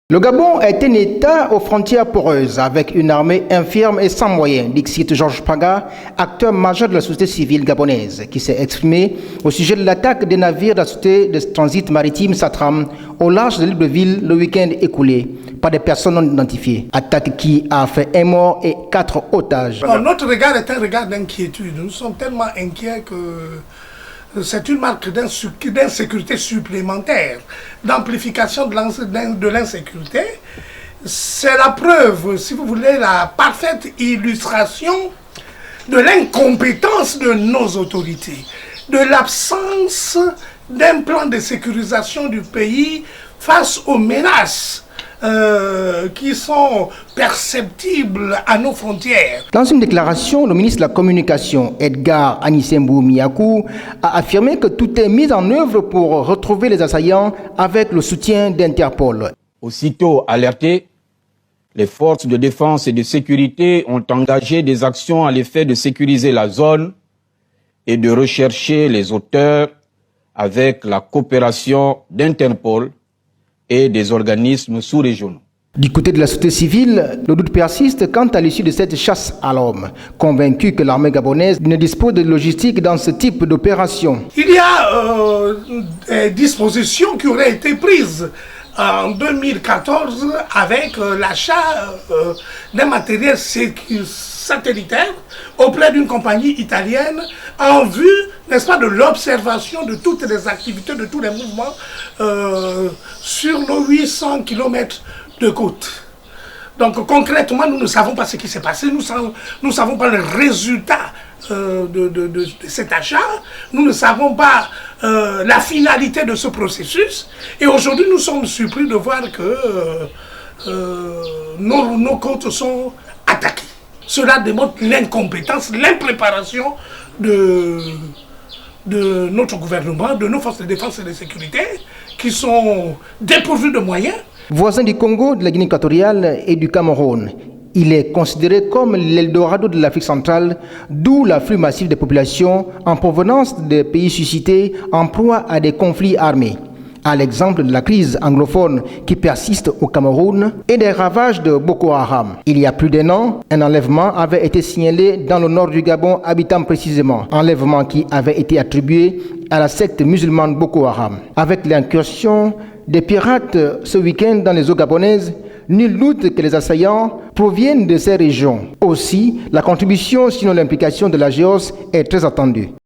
Le Gabon est un État aux frontières poreuses, avec une armée infirme et sans moyens, dit Georges Paga, acteur majeur de la société civile gabonaise, qui s'est exprimé au sujet de l'attaque des navires de la société de transit maritime Satram au large de Libreville le week-end écoulé par des personnes non identifiées. Attaque qui a fait un mort et 4 otages. Notre regard est un regard d'inquiétude. Nous sommes tellement inquiets que c'est une marque d'insécurité supplémentaire, d'amplification de l'insécurité. C'est la preuve, si vous voulez, la parfaite illustration de l'incompétence de nos autorités, de l'absence d'un plan de sécurisation du pays face aux menaces qui sont perceptibles à nos frontières. Dans une déclaration, le ministre de la Communication, Edgar Anisembo Miakou, a affirmé que tout est mis en œuvre pour retrouver les assaillants avec le soutien d'Interpol. Aussitôt alertés, les forces de défense et de sécurité ont engagé des actions à l'effet de sécuriser la zone et de rechercher les auteurs avec la coopération d'Interpol et des organismes sous-régionaux. Du côté de la société civile, le doute persiste quant à l'issue de cette chasse à l'homme, convaincu que l'armée gabonaise ne dispose de logistique dans ce type d'opération. Il y a des dispositions qui auraient été prises en 2014 avec l'achat d'un matériel satellitaire auprès d'une compagnie italienne en vue, n'est-ce pas, de l'observation de toutes les activités, de tous les mouvements sur nos 800 km de côte. Donc concrètement, nous ne savons pas ce qui s'est passé, nous ne savons pas le résultat de cet achat, nous ne savons pas la finalité de ce processus, et aujourd'hui nous sommes surpris de voir que nos côtes sont attaquées. Cela démontre l'incompétence, l'impréparation de notre gouvernement, de nos forces de défense et de sécurité, qui sont dépourvues de moyens. Voisin du Congo, de la Guinée équatoriale et du Cameroun, il est considéré comme l'Eldorado de l'Afrique centrale, d'où l'afflux massif des populations en provenance des pays suscités en proie à des conflits armés. À l'exemple de la crise anglophone qui persiste au Cameroun et des ravages de Boko Haram. Il y a plus d'1 an, un enlèvement avait été signalé dans le nord du Gabon, habitant précisément. Enlèvement qui avait été attribué à la secte musulmane Boko Haram. Avec l'incursion des pirates ce week-end dans les eaux gabonaises, nul doute que les assaillants proviennent de ces régions. Aussi, la contribution, sinon l'implication de la GEOS est très attendue.